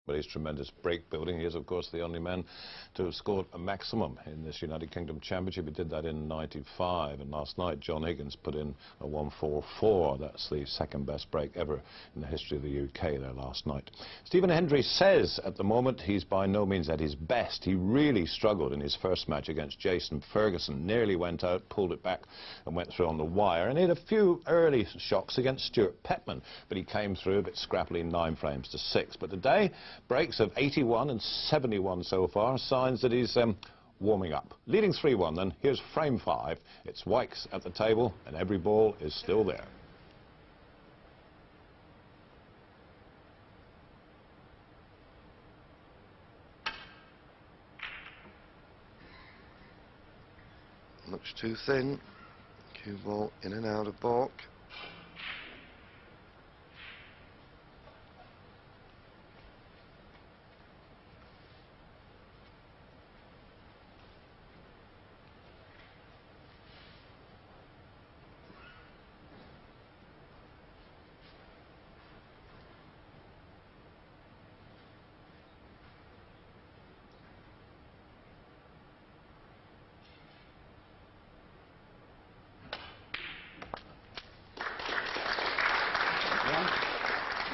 But his tremendous break building. He is, of course, the only man to have scored a maximum in this United Kingdom Championship. He did that in '95, and last night John Higgins put in a 144. That's the second best break ever in the history of the UK there last night. Stephen Hendry says at the moment he's by no means at his best. He really struggled in his first match against Jason Ferguson. Nearly went out, pulled it back and went through on the wire. And he had a few early shocks against Stuart Pettman, but he came through a bit scrappily, 9 frames to 6. But today, breaks of 81 and 71 so far, signs that he's warming up. Leading 3-1 then, here's frame 5. It's Wykes at the table and every ball is still there. Looks too thin. Cue ball in and out of balk.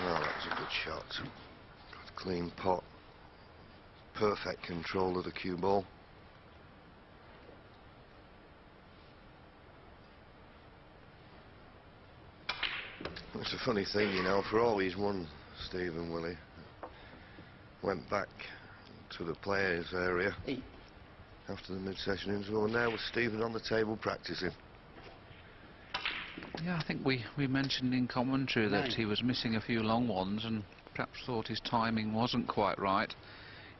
Well, that was a good shot. Good clean pot. Perfect control of the cue ball. It's a funny thing, you know, for all he's won, Stephen Willie went back to the players area after the mid-session interval, and there was Stephen on the table practicing. Yeah, I think we mentioned in commentary that he was missing a few long ones and perhaps thought his timing wasn't quite right.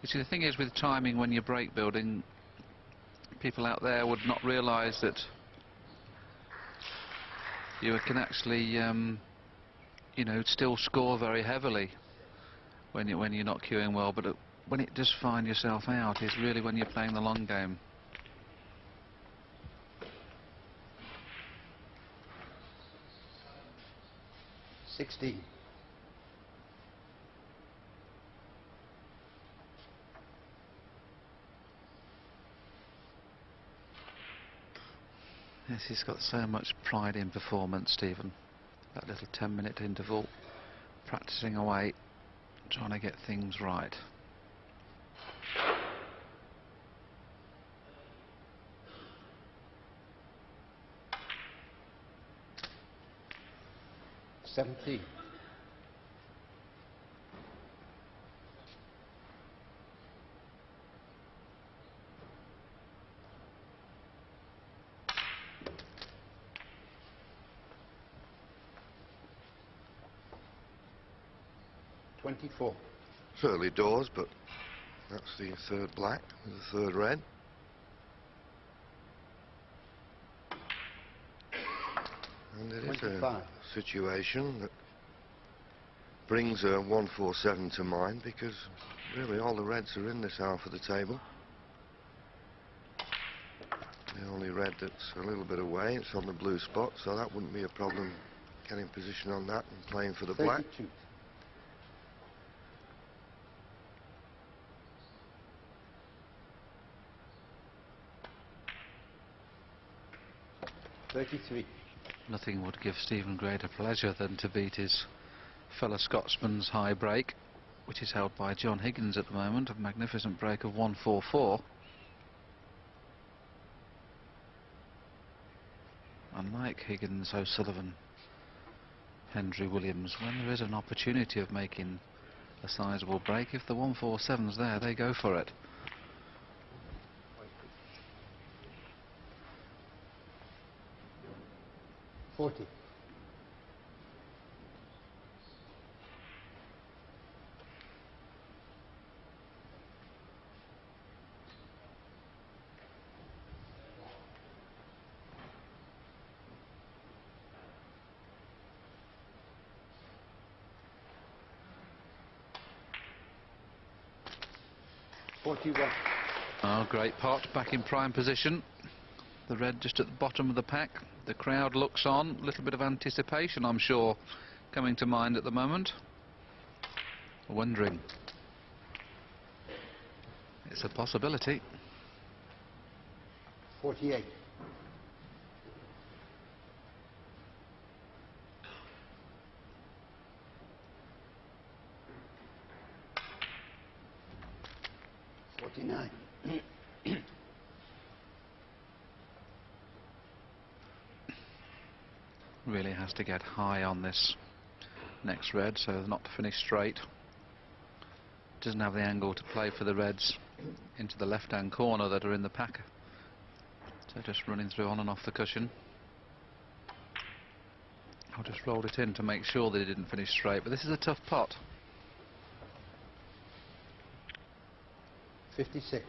You see, the thing is with timing when you're break building, people out there would not realise that you can actually, you know, still score very heavily when you're not cueing well. But when it does find yourself out is really when you're playing the long game. $16. Yes, he's got so much pride in performance, Stephen. That little 10-minute interval, practicing away, trying to get things right. $17. $24. It's early doors, but that's the third black, the third red. And it 25. Is a situation that brings a 147 to mind, because really all the reds are in this half of the table. The only red that's a little bit away, it's on the blue spot, so that wouldn't be a problem getting position on that and playing for the 32. black. $33. Nothing would give Stephen greater pleasure than to beat his fellow Scotsman's high break, which is held by John Higgins at the moment, a magnificent break of 144. Unlike Higgins, O'Sullivan, Hendry, Williams, when there is an opportunity of making a sizable break, if the 147's there, they go for it. $40. $41. Oh, great pot, back in prime position. The red just at the bottom of the pack. The crowd looks on. A little bit of anticipation, I'm sure, coming to mind at the moment. Wondering It's a possibility. 48. $49. Really has to get high on this next red so as not to finish straight. Doesn't have the angle to play for the reds into the left hand corner that are in the pack. So just running through on and off the cushion. I'll just roll it in to make sure that it didn't finish straight, but this is a tough pot. 56.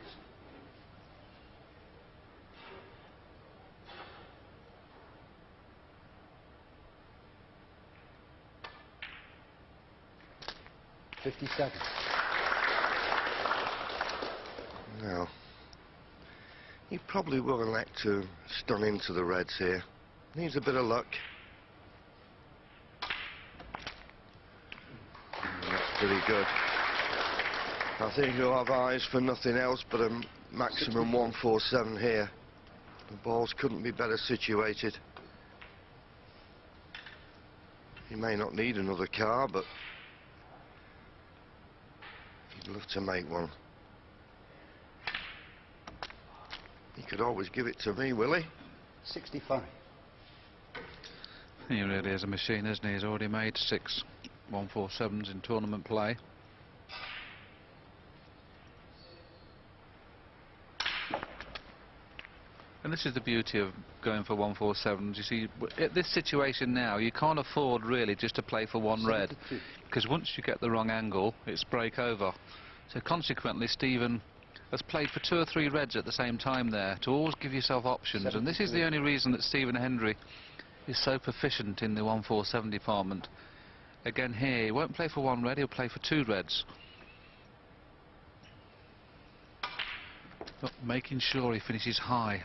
$57. Now, he probably will elect to stun into the reds here. Needs a bit of luck. That's pretty good. I think he'll have eyes for nothing else but a maximum 147 here. The balls couldn't be better situated. He may not need another car, but he'd love to make one. He could always give it to me, will he? 65. He really is a machine, isn't he? He's already made 6 147s in tournament play. And this is the beauty of going for 147s. You see, at this situation now, you can't afford really just to play for one red, because once you get the wrong angle, it's break over. So consequently, Stephen has played for 2 or 3 reds at the same time there, to always give yourself options. And this is the only reason that Stephen Hendry is so proficient in the 147 department. Again here, he won't play for 1 red, he'll play for 2 reds. But making sure he finishes high.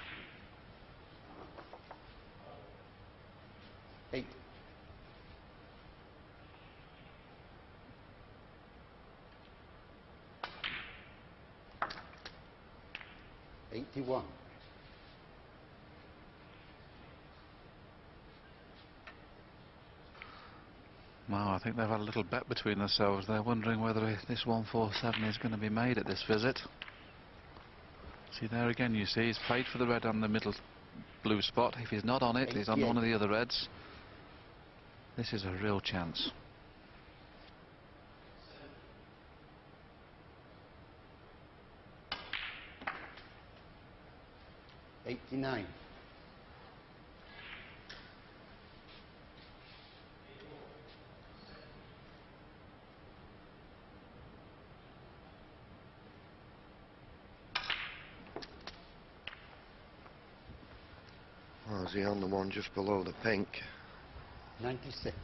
8. $81. Wow, I think they've had a little bet between themselves. They're wondering whether this 147 is going to be made at this visit. See there again, you see, he's played for the red on the middle blue spot. If he's not on it, he's on one of the other reds. This is a real chance. $89. Oh, is he on the one just below the pink? 96.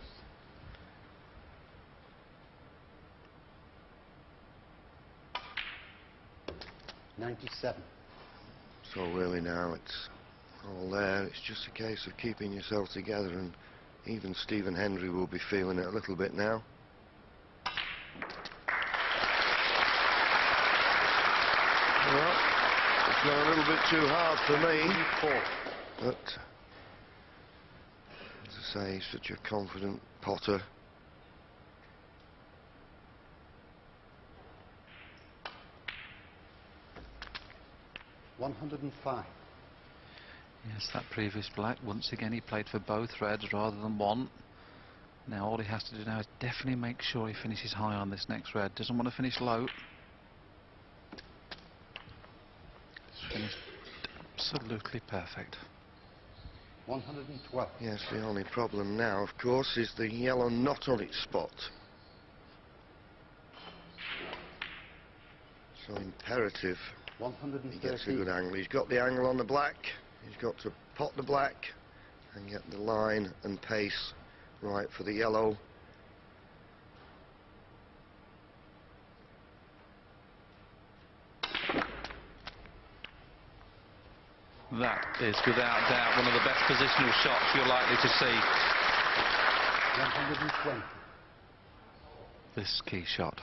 $97. So really now it's all there. It's just a case of keeping yourself together, and even Stephen Hendry will be feeling it a little bit now. Well, it's gone a little bit too hard for me. 4. But as I say, he's such a confident potter. $105. Yes, that previous black, once again he played for both reds rather than one. Now all he has to do now is definitely make sure he finishes high on this next red. Doesn't want to finish low. It's finished absolutely perfect. 112. Yes, the only problem now, of course, is the yellow knot on its spot. So imperative he gets a good 113. angle. He's got the angle on the black. He's got to pot the black and get the line and pace right for the yellow. That is without doubt one of the best positional shots you're likely to see. 120. This key shot.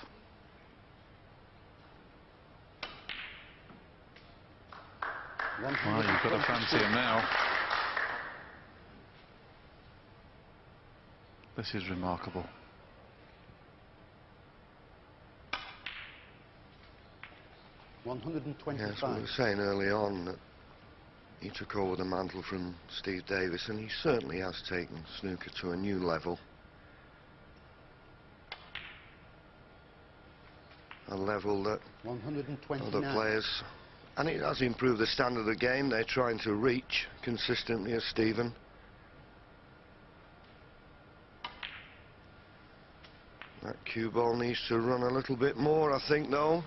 Well, you've got to fancy him now. This is remarkable. Yes, we 125. were saying early on that he took over the mantle from Steve Davis, and he certainly has taken snooker to a new level. A level that 129. other players, and it has improved the standard of the game they're trying to reach consistently as Stephen. That cue ball needs to run a little bit more, I think, though.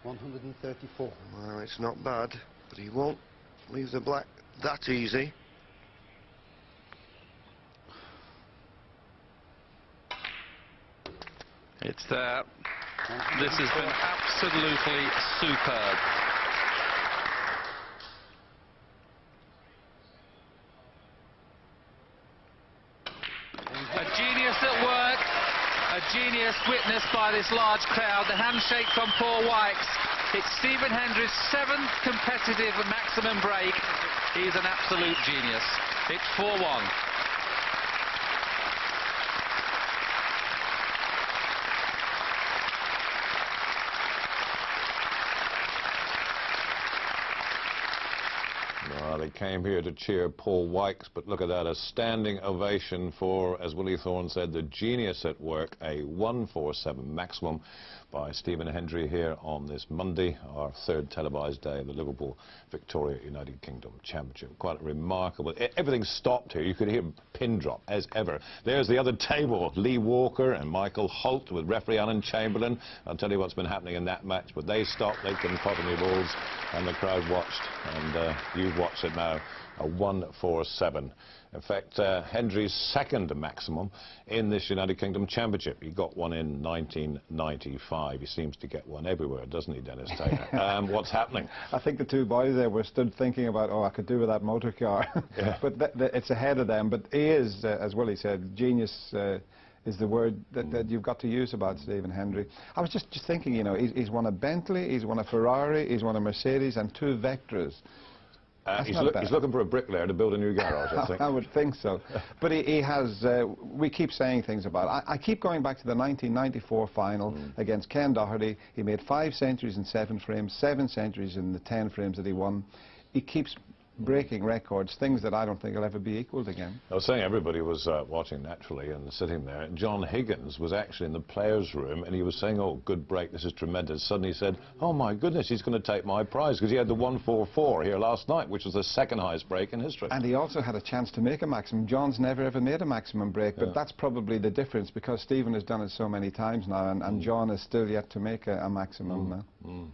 134. Well, it's not bad, but he won't leave the black that easy. It's there. This has been absolutely superb. A genius at work, a genius witnessed by this large crowd. The handshake from Paul Wykes. It's Stephen Hendry's 7th competitive maximum break. He's an absolute genius. It's 4-1. Well, they came here to cheer Paul Wykes, but look at that, a standing ovation for, as Willie Thorne said, the genius at work, a 147 maximum by Stephen Hendry here on this Monday, our 3rd televised day of the Liverpool Victoria United Kingdom Championship. Quite remarkable. Everything stopped here. You could hear a pin drop, as ever. There's the other table, Lee Walker and Michael Holt with referee Alan Chamberlain. I'll tell you what's been happening in that match, but they stopped, they couldn't pot any balls, and the crowd watched, and you've watched it now, a 147. In fact, Hendry's 2nd maximum in this United Kingdom Championship. He got one in 1995. He seems to get one everywhere, doesn't he, Dennis Taylor? What's happening? I think the two boys there were stood thinking about, oh, I could do with that motor car. Yeah. But it's ahead of them. But he is, as Willie said, genius is the word that you've got to use about Stephen Hendry. I was just thinking, you know, he's won a Bentley, he's won a Ferrari, he's won a Mercedes and 2 Vectras. He's looking for a bricklayer to build a new garage, I think. I would think so. But he has, we keep saying things about it. I keep going back to the 1994 final against Ken Doherty. He made 5 centuries in 7 frames, 7 centuries in the 10 frames that he won. He keeps breaking records, things that I don't think will ever be equalled again. I was saying everybody was watching naturally and sitting there. John Higgins was actually in the players' room and he was saying, oh, good break, this is tremendous. Suddenly he said, oh my goodness, he's going to take my prize, because he had the 144 here last night, which was the 2nd highest break in history. And he also had a chance to make a maximum. John's never ever made a maximum break, but that's probably the difference, because Stephen has done it so many times now, and John is still yet to make a maximum now.